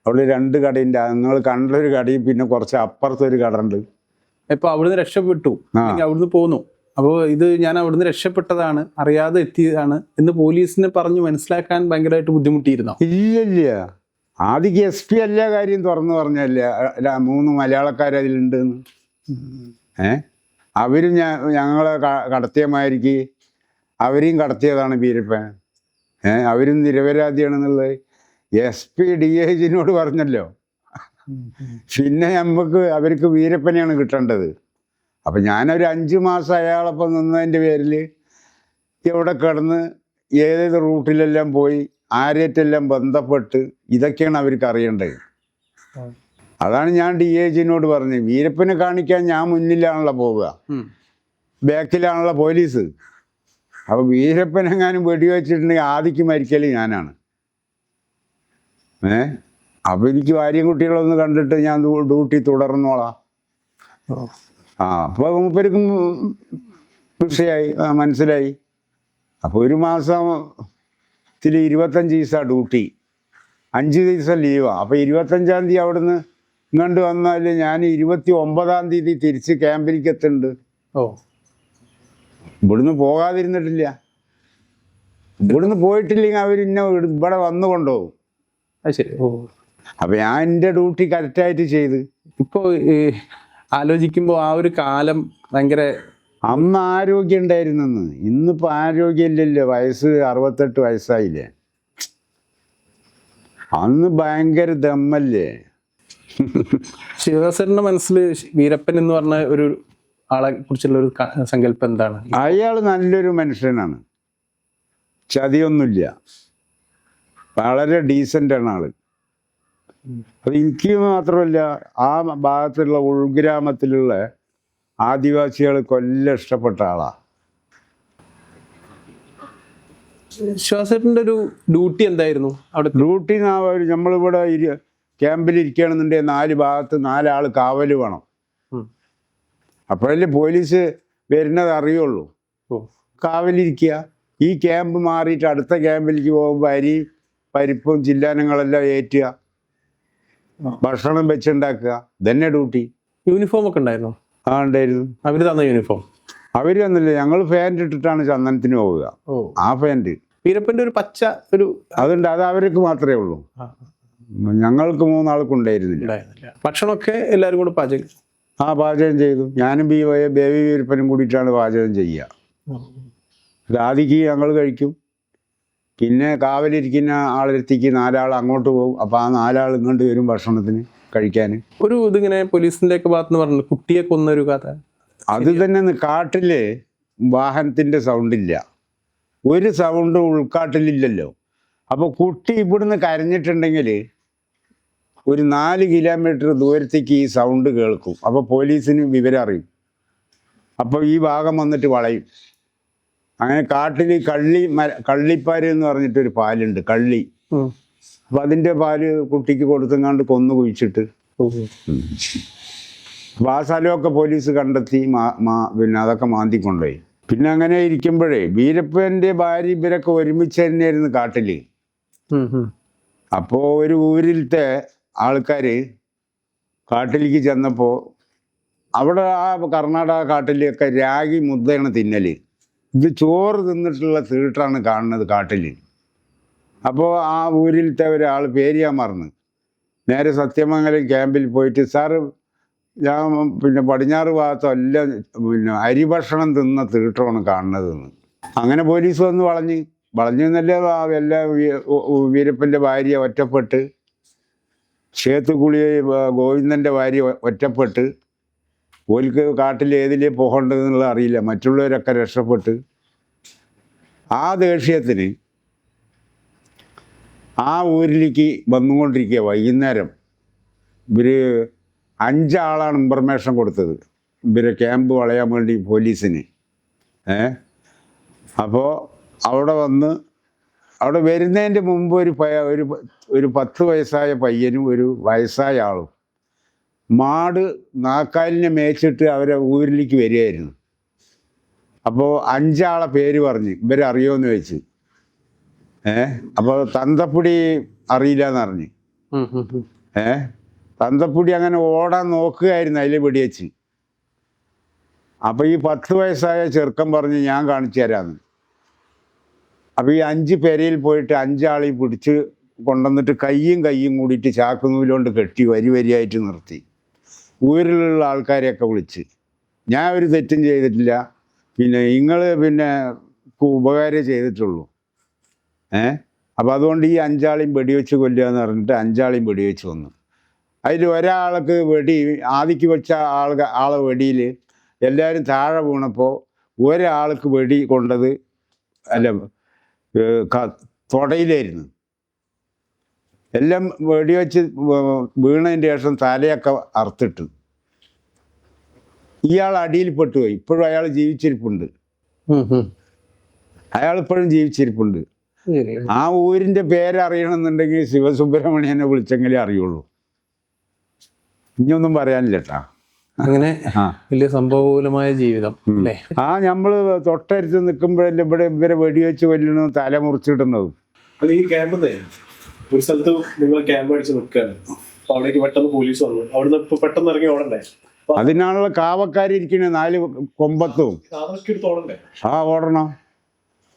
അവിടെ 2 കടയുണ്ട്. നിങ്ങൾ കണ്ടൊരു കടയും പിന്നെ കുറച്ച് അപ്പുറത്തൊരു കട ഉണ്ട്. ഇപ്പൊ അവിടുന്ന് രക്ഷപ്പെട്ടു, അവിടുന്ന് പോന്നു. അപ്പോൾ ഇത് ഞാൻ അവിടുന്ന് രക്ഷപ്പെട്ടതാണ്, അറിയാതെ എത്തിയതാണ് എന്ന് പോലീസിനെ പറഞ്ഞു മനസ്സിലാക്കാൻ ഭയങ്കരമായിട്ട് ബുദ്ധിമുട്ടിയിരുന്നോ? ഇല്ല. ആദ്യം SP എല്ലാ കാര്യം തുറന്നു പറഞ്ഞല്ലേ. 3 മലയാളക്കാരതിലുണ്ടെന്ന്. അവരും ഞങ്ങളെ കടത്തിയമായിരിക്ക് അവരെയും കടത്തിയതാണ് വീരപ്പൻ. അവരും നിരപരാധിയാണെന്നുള്ളത് SP DIGനോട് പറഞ്ഞല്ലോ. പിന്നെ അവർക്ക് വീരപ്പനെയാണ് കിട്ടേണ്ടത്. അപ്പം ഞാനൊരു 5 മാസം അയാളൊപ്പം നിന്നതിൻ്റെ പേരിൽ ഇവിടെ കിടന്ന് ഏതേത് റൂട്ടിലെല്ലാം പോയി ആരേറ്റെല്ലാം ബന്ധപ്പെട്ട് ഇതൊക്കെയാണ് അവർക്ക് അറിയേണ്ടത്. അതാണ് ഞാൻ DIGനോട് പറഞ്ഞത്. വീരപ്പനെ കാണിക്കാൻ ഞാൻ മുന്നിലാണല്ലോ പോവുക, ബാക്കിലാണല്ലോ പോലീസ്. അപ്പോൾ വീരപ്പനെങ്ങാനും വെടിവെച്ചിട്ടുണ്ടെങ്കിൽ ആദ്യം മരിക്കൽ ഞാനാണ്. അപ്പോൾ എനിക്ക് ഭാര്യയും കുട്ടികളൊന്ന് കണ്ടിട്ട് ഞാൻ ഡ്യൂട്ടി തുടർന്നോളാം. അപ്പോൾ മൂപ്പർക്കും വിഷയമായി, മനസ്സിലായി. അപ്പോൾ 1 മാസത്തിൽ 25 ദിവസമാണ് ഡ്യൂട്ടി, 5 ദിവസം ലീവാണ്. അപ്പോൾ 25-ാം തീയതി അവിടുന്ന് ഇങ്ങോട്ട് വന്നാൽ ഞാൻ 29-ാം തീയതി തിരിച്ച് ക്യാമ്പിലേക്ക് എത്തുന്നുണ്ട്. ഇവിടുന്ന് പോകാതിരുന്നിട്ടില്ല. ഇവിടുന്ന് പോയിട്ടില്ലെങ്കിൽ അവർ ഇവിടെ വന്നു കൊണ്ടുപോകും. ശരി. അപ്പം ഞാൻ എൻ്റെ ഡ്യൂട്ടി കറക്റ്റായിട്ട് ചെയ്ത്. ഇപ്പോൾ ആലോചിക്കുമ്പോൾ ആ ഒരു കാലം ഭയങ്കര, അന്ന് ആരോഗ്യം ഉണ്ടായിരുന്നെന്ന്. ഇന്നിപ്പോൾ ആരോഗ്യമില്ലല്ലോ. വയസ്സ് 68 വയസ്സായില്ലേ. അന്ന് ഭയങ്കര ദമ്മല്ലേ. ശിവദാസന്റെ മനസ്സിൽ വീരപ്പൻ എന്ന് പറഞ്ഞ ഒരു ആളെ കുറിച്ചുള്ള ഒരു സങ്കല്പം എന്താണ്? അയാൾ നല്ലൊരു മനുഷ്യനാണ്, ചതിയൊന്നുമില്ല, വളരെ ഡീസൻ്റാണ് ആള്. അത് എനിക്ക് മാത്രമല്ല, ആ ഭാഗത്തുള്ള ഉൾഗ്രാമത്തിലുള്ള ആദിവാസികൾ കൊല്ലം ഇഷ്ടപ്പെട്ട ആളാ. ശ്വാസേട്ടൻ്റെ ഒരു ഡ്യൂട്ടി എന്തായിരുന്നു അവിടെ? ഡ്യൂട്ടി നമ്മളിവിടെ ക്യാമ്പിൽ ഇരിക്കുകയാണെന്നുണ്ടെങ്കിൽ 4 ഭാഗത്ത് 4 ആൾ കാവൽ വേണം. അപ്പോഴല്ലേ പോലീസ് വരുന്നത് അറിയുള്ളൂ. കാവലിരിക്കുക. ഈ ക്യാമ്പ് മാറിയിട്ട് അടുത്ത ക്യാമ്പിലേക്ക് പോകുമ്പോൾ അരി പരിപ്പും ചില്ലാനങ്ങളെല്ലാം ഏറ്റുക. ഭക്ഷണം വെച്ചുണ്ടാക്കുക, ഇതന്നെ ഡ്യൂട്ടി. യൂണിഫോം ഒക്കെ ഉണ്ടായിരുന്നു? ഉണ്ടായിരുന്നു. അവര് തന്ന യൂണിഫോം? അവർ വന്നില്ല, ഞങ്ങൾ പാൻറ് ഇട്ടിട്ടാണ് ചന്ദനത്തിന് പോവുക. ആ പാൻറ് വീരപ്പന്റെ ഒരു പച്ച ഒരു അതുണ്ട്, അത് അവർക്ക് മാത്രമേ ഉള്ളൂ, ഞങ്ങൾക്ക് 3 ആൾക്കും ഉണ്ടായിരുന്നില്ല. ഭക്ഷണമൊക്കെ എല്ലാവരും കൂടെ പാചകം? പാചകം ചെയ്തു. ഞാനും ബേബി വീരപ്പനും കൂടിയിട്ടാണ് പാചകം ചെയ്യുക. ആദ്യക്ക് ഞങ്ങൾ കഴിക്കും, പിന്നെ കാവലിരിക്കുന്ന ആളെത്തിക്ക് 4 ആൾ അങ്ങോട്ട് പോകും. അപ്പോൾ ആ 4 ആൾ ഇങ്ങോട്ട് വരും ഭക്ഷണത്തിന് കഴിക്കാൻ. ഒരു ഇതിങ്ങനെ പോലീസിന്റെ ഒക്കെ ഭാഗത്തുനിന്ന് പറഞ്ഞു കുട്ടിയെ കൊന്നൊരു കഥ. അത് തന്നെ, കാട്ടില് വാഹനത്തിൻ്റെ സൗണ്ടില്ല, ഒരു സൗണ്ടും ഉൾക്കാട്ടിലില്ലല്ലോ. അപ്പോൾ കുട്ടി ഇവിടുന്ന് കരഞ്ഞിട്ടുണ്ടെങ്കിൽ ഒരു 4 കിലോമീറ്റർ ദൂരത്തേക്ക് ഈ സൗണ്ട് കേൾക്കും. അപ്പോൾ പോലീസിന് വിവരം അറിയും. അപ്പോൾ ഈ ഭാഗം വന്നിട്ട് വളയും. അങ്ങനെ കാട്ടിൽ കള്ളിപ്പാല് എന്ന് പറഞ്ഞിട്ടൊരു പാലുണ്ട്, കള്ളി. അപ്പം അതിൻ്റെ പാല് കുട്ടിക്ക് കൊടുത്തെങ്ങാണ്ട് കൊന്നു കുഴിച്ചിട്ട്. അപ്പോൾ ആ സ്ഥലമൊക്കെ പോലീസ് കണ്ടെത്തി പിന്നെ അതൊക്കെ മാന്തിക്കൊണ്ടുപോയി. പിന്നെ അങ്ങനെ ഇരിക്കുമ്പോഴേ വീരപ്പൻ്റെ ഭാര്യ ഇവരൊക്കെ ഒരുമിച്ച് തന്നെയായിരുന്നു കാട്ടിൽ. അപ്പോൾ ഒരു ഊരിലത്തെ ആൾക്കാർ കാട്ടിലേക്ക് ചെന്നപ്പോൾ അവിടെ ആ കർണാടക കാട്ടിലൊക്കെ രാഗി മുദ്ദയാണ് തിന്നല്. ഇത് ചോറ് തിന്നിട്ടുള്ള തീട്ടാണ് കാണുന്നത് കാട്ടിൽ. അപ്പോൾ ആ ഊരിലത്തെ ഒരാൾ പേര് ഞാൻ മറന്ന് നേരെ സത്യമംഗലം ക്യാമ്പിൽ പോയിട്ട്, സാറ് ഞാൻ പിന്നെ പടിഞ്ഞാറ് ഭാഗത്തെല്ലാം പിന്നെ അരി ഭക്ഷണം തിന്ന തീട്ടമാണ് കാണുന്നതെന്ന്. അങ്ങനെ പോലീസ് വന്ന് വളഞ്ഞു എന്നല്ല, എല്ലാ വീരപ്പൻ്റെ ഭാര്യ ഒറ്റപ്പെട്ട്, ക്ഷേത്തുകുളി ഗോവിന്ദൻ്റെ ഭാര്യ ഒറ്റപ്പെട്ട്, ഓൽക്ക് കാട്ടിൽ ഏതിലേ പോകേണ്ടതെന്നുള്ള അറിയില്ല, മറ്റുള്ളവരൊക്കെ രക്ഷപ്പെട്ട്. ആ ദേഷ്യത്തിന് ആ ഊരിലേക്ക് വന്നുകൊണ്ടിരിക്കുക. വൈകുന്നേരം ഇവർ 5 ആളാണ് ഇൻഫർമേഷൻ കൊടുത്തത് ഇവരെ ക്യാമ്പ് വളയാൻ വേണ്ടി പോലീസിന്. അപ്പോൾ അവിടെ വരുന്നതിൻ്റെ മുമ്പ് ഒരു 10 വയസ്സായ പയ്യനും ഒരു വയസ്സായ ആളും മാട് നാക്കാലിനെ മേച്ചിട്ട് അവരെ ഊരിലേക്ക് വരികയായിരുന്നു. അപ്പോൾ 5 ആളെ പേര് പറഞ്ഞ് ഇവരെ അറിയുമെന്ന് ചോദിച്ച്. അപ്പോൾ തന്തപ്പൊടി അറിയില്ല എന്ന് പറഞ്ഞ്. തന്തപ്പൊടി അങ്ങനെ ഓടാൻ നോക്കുകയായിരുന്നു അതിൽ വെടിവെച്ച്. അപ്പോൾ ഈ 10 വയസ്സായ ചെറുക്കൻ പറഞ്ഞ് ഞാൻ കാണിച്ചു തരാമെന്ന്. അപ്പോൾ ഈ 5 പേരയിൽ പോയിട്ട് 5 ആളെയും പിടിച്ച് കൊണ്ടുവന്നിട്ട് കയ്യും കൂടിയിട്ട് ചാക്കുനൂലുകൊണ്ട് കെട്ടി വരിയായിട്ട് നിർത്തി. ഊരിലുള്ള ആൾക്കാരെയൊക്കെ വിളിച്ച്, ഞാൻ ഒരു തെറ്റും ചെയ്തിട്ടില്ല, പിന്നെ നിങ്ങൾ പിന്നെ ഉപകാരം ചെയ്തിട്ടുള്ളൂ. അപ്പോൾ അതുകൊണ്ട് ഈ 5 ആളെയും വെടിവെച്ച് കൊല്ലുക എന്ന് പറഞ്ഞിട്ട് 5 ആളെയും വെടിവെച്ച് കൊന്നു. അതിൽ ഒരാൾക്ക് ആദിക്ക് വെച്ച ആളെ വെടിയിൽ എല്ലാവരും താഴെ വീണപ്പോൾ ഒരാൾക്ക് വെടി കൊണ്ടത് തൊടയിലായിരുന്നു. എല്ലാം വെടിവെച്ച് വീണതിൻ്റെ ശേഷം തലയൊക്കെ അറുത്തിട്ട് ഇയാൾ അടിയിൽ പെട്ടുപോയി. ഇപ്പോഴും അയാൾ ജീവിച്ചിരിപ്പുണ്ട്, ഇപ്പോഴും ജീവിച്ചിരിപ്പുണ്ട്. ആ ഊരിൻ്റെ പേരറിയണമെന്നുണ്ടെങ്കിൽ ശിവസുബ്രഹ്മണ്യനെ വിളിച്ചെങ്കിലേ അറിയുള്ളൂ. ഇനിയൊന്നും പറയാനില്ല കേട്ടാ. അങ്ങനെ വലിയ സംഭവപൂലമായ ജീവിതം അല്ലേ? നമ്മള് തൊട്ടടുത്ത് നിൽക്കുമ്പോഴല്ലേ ഇവരെ വെടിവെച്ച് കൊല്ലണതും തല മുറിച്ചിടുന്നതും. ഈ ക്യാമ്പ് ഒരു സ്ഥലത്ത് നിങ്ങൾ ക്യാമ്പ് അടിച്ച് നിൽക്കുകയാണ്, അപ്പൊ അവിടേക്ക് പെട്ടെന്ന് പോലീസ് വന്നു. അവിടുന്ന് ഇപ്പൊ പെട്ടെന്ന് ഇറങ്ങി ഓടണ്ടേ? അതിനാണുള്ള കാവക്കാരിയ്ക്കണ 4 കൊമ്പത്തും. ഓടണ്ടേ? ഓടണം.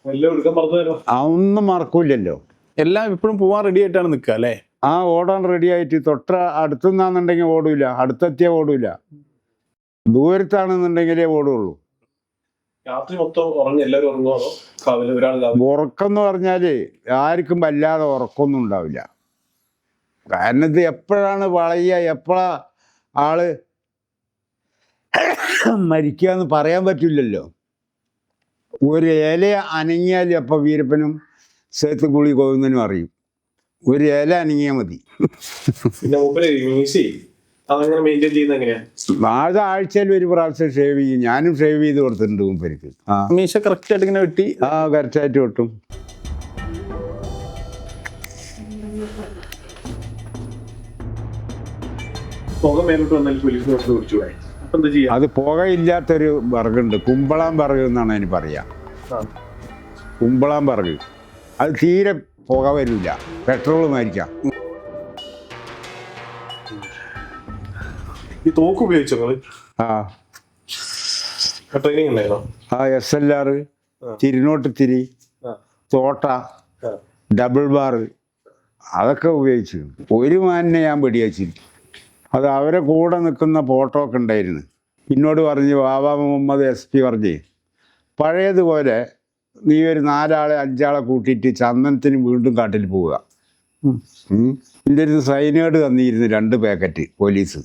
എല്ലാം എടുക്കാൻ മറന്നു. ഒന്നും മറക്കൂലല്ലോ. എല്ലാം ഇപ്പോഴും പോവാൻ റെഡി ആയിട്ടാണ് നിൽക്കുക അല്ലേ? ഓടാൻ റെഡി ആയിട്ട്. അടുത്തുനിന്നാന്നുണ്ടെങ്കിൽ ഓടൂല, അടുത്തെത്തിയാ ഓടൂല, ദൂരത്താണെന്നുണ്ടെങ്കിലേ ഓടുള്ളൂ. രാത്രി മൊത്തം എല്ലാവരും ഉറങ്ങുവാണോ? ഉറക്കം എന്ന് പറഞ്ഞാല് ആർക്കും വല്ലാതെ ഉറക്കമൊന്നും ഉണ്ടാവില്ല. കാരണം ഇത് എപ്പോഴാണ് വളയുക, എപ്പോഴാ ആള് മരിക്കുക എന്ന് പറയാൻ പറ്റില്ലല്ലോ. ഒരു ഇല അനങ്ങിയാൽ അപ്പം വീരപ്പനും സേത്തുകുളി ഗോവിന്ദനും അറിയും. ഒരു ഇല അനങ്ങിയാൽ മതി. അത് ആഴ്ചയിൽ ഒരു പ്രാവശ്യം ഷേവ് ചെയ്യും. ഞാനും ഷേവ് ചെയ്ത് കൊടുത്തിട്ടുണ്ട് മൂപ്പർക്ക്. മീശ കറക്റ്റായിട്ട് ഇങ്ങനെ വെട്ടി കറക്റ്റായിട്ട് വെട്ടും. അത് പുകയില്ലാത്തൊരു വിറകുണ്ട്, കുമ്പളാൻ വിറക് എന്നാണ് അതിന് പറയാ. കുമ്പളാൻ വിറക് അത് തീരെ പുക വരില്ല, പെട്രോൾ മാരിക്കാം. ഈ തോക്ക് ഉപയോഗിച്ചോ നിങ്ങള്? ആ ട്രെയിനിങ് ഉണ്ടായിരുന്നോ? ആ SLR, തിരിനോട്ട് തോട്ട, ഡബിൾ ബാർ അതൊക്കെ ഉപയോഗിച്ചു. ഒരു മാനിനെ ഞാൻ വെടിവെച്ചിരിക്കും. അത് അവരെ കൂടെ നിൽക്കുന്ന ഫോട്ടോ ഒക്കെ ഉണ്ടായിരുന്നു. എന്നോട് പറഞ്ഞ് ബാബ മുഹമ്മദ് SP പറഞ്ഞ് പഴയതുപോലെ നീ ഒരു 4 ആളെ 5 ആളെ കൂട്ടിയിട്ട് ചന്ദനത്തിന് വീണ്ടും കാട്ടിൽ പോവുക. എൻ്റെ അടുത്ത് സൈനേഡ് തന്നിരുന്നു 2 പാക്കറ്റ് പോലീസ്.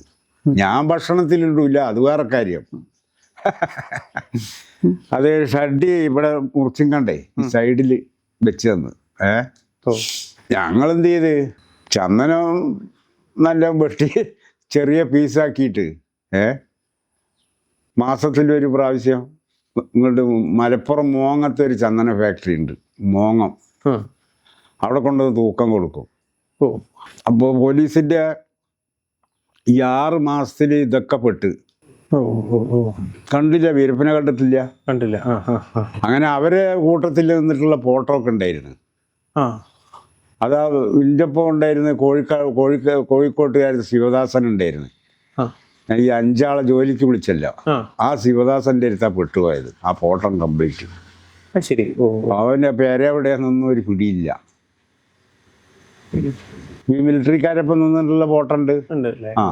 ഞാൻ ഭക്ഷണത്തിലിടില്ല, അത് വേറെ കാര്യം. അത് ഷഡ്ഡി ഇവിടെ മുറിച്ചും കണ്ടേ സൈഡിൽ വെച്ച് തന്ന്. ഞങ്ങളെന്ത് ചെയ്ത് ചന്ദനം നല്ല വെട്ടി ചെറിയ പീസാക്കിയിട്ട് മാസത്തിലൊരു പ്രാവശ്യം ഇങ്ങോട്ട് മലപ്പുറം മോങ്ങത്തെ ഒരു ചന്ദന ഫാക്ടറി ഉണ്ട്, മോങ്ങം. അവിടെ കൊണ്ടുവന്ന് തൂക്കം കൊടുക്കും. അപ്പോൾ പോലീസിൻ്റെ ഈ 6 മാസത്തിൽ ഇതൊക്കെ പെട്ട് കണ്ടില്ല, വീരപ്പനെ കണ്ടില്ല. അങ്ങനെ അവരെ കൂട്ടത്തിൽ നിന്നിട്ടുള്ള ഫോട്ടോ ഒക്കെ ഉണ്ടായിരുന്നു. അതാ ഇതിൻ്റെ ഒപ്പം ഉണ്ടായിരുന്ന കോഴിക്കോട്ടുകാരൻ ശിവദാസൻ ഉണ്ടായിരുന്നു. ഈ 5 ആളെ ജോലിക്ക് വിളിച്ചല്ലോ, ആ ശിവദാസൻ്റെ അടുത്താണ് പെട്ടുപോയത്. ആ ഫോട്ടോ കംപ്ലീറ്റ്. ശരി. അവൻ്റെ പേരെവിടെയാണെന്നൊന്നും ഒരു പിടിയില്ല. ഈ മിലിറ്ററിക്കാരൊപ്പം നിന്നിട്ടുള്ള ഫോട്ടോ ഉണ്ട്. ആ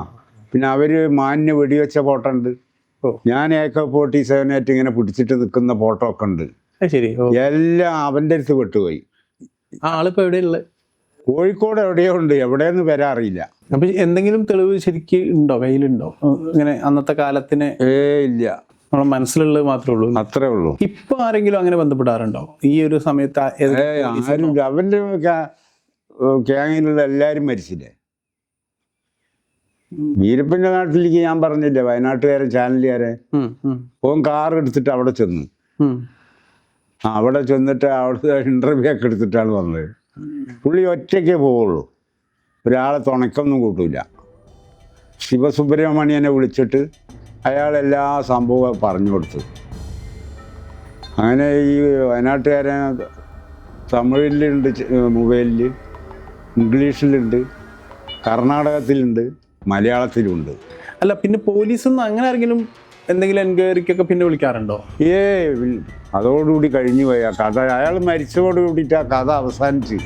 പിന്നെ അവര് മാന്യ വെടിവെച്ച ഫോട്ടോ ഉണ്ട്. ഞാൻ AK-47 ഇങ്ങനെ പിടിച്ചിട്ട് നിൽക്കുന്ന ഫോട്ടോ ഒക്കെ ഉണ്ട്. എല്ലാം അവൻ്റെ അടുത്ത് പെട്ടുപോയി. ആളിപ്പോ എവിടെയുള്ളത്? കോഴിക്കോട് എവിടെയോ ഉണ്ട്, എവിടെയെന്ന് വരാൻ അറിയില്ല. അപ്പൊ എന്തെങ്കിലും തെളിവ് ശരിക്ക് ഉണ്ടോ, കയ്യിലുണ്ടോ? ഇങ്ങനെ അന്നത്തെ കാലത്തിന് ഇല്ല, നമ്മളെ മനസ്സിലുള്ളത് മാത്രമേ ഉള്ളൂ. അത്രേ ഉള്ളൂ. ഇപ്പൊ ആരെങ്കിലും അങ്ങനെ ബന്ധപ്പെടാറുണ്ടോ ഈ ഒരു സമയത്ത്? ആരും അവൻ്റെ ഗ്യാങ്ങിലുള്ള എല്ലാവരും മരിച്ചില്ലേ. വീരപ്പൻ്റെ നാട്ടിലേക്ക് ഞാൻ പറഞ്ഞില്ലേ, വയനാട്ടുകാരൻ ചാനലുകാരെ ഓൻ കാർ എടുത്തിട്ട് അവിടെ ചെന്നു. അവിടെ ചെന്നിട്ട് അവിടുത്തെ ഇന്റർവ്യൂ ഒക്കെ എടുത്തിട്ടാണ് വന്നത്. പുള്ളി ഒറ്റയ്ക്കേ പോവുള്ളൂ, ഒരാളെ തുണക്കൊന്നും കൂട്ടില്ല. ശിവസുബ്രഹ്മണ്യനെ വിളിച്ചിട്ട് അയാളെല്ലാ സംഭവം പറഞ്ഞു കൊടുത്തു. അങ്ങനെ ഈ വയനാട്ടുകാരൻ തമിഴിലുണ്ട്, മൊബൈലിൽ ഇംഗ്ലീഷിലുണ്ട്, കർണാടകത്തിലുണ്ട്, മലയാളത്തിലുണ്ട്. അല്ല, പിന്നെ പോലീസിൽ നിന്ന് അങ്ങനെ ആരെങ്കിലും എന്തെങ്കിലും എൻക്വയറിക്കൊക്കെ പിന്നെ വിളിക്കാറുണ്ടോ? അതോടുകൂടി കഴിഞ്ഞു പോയ കഥ. അയാൾ മരിച്ചതോടുകൂടിയിട്ട് ആ കഥ അവസാനിച്ച്.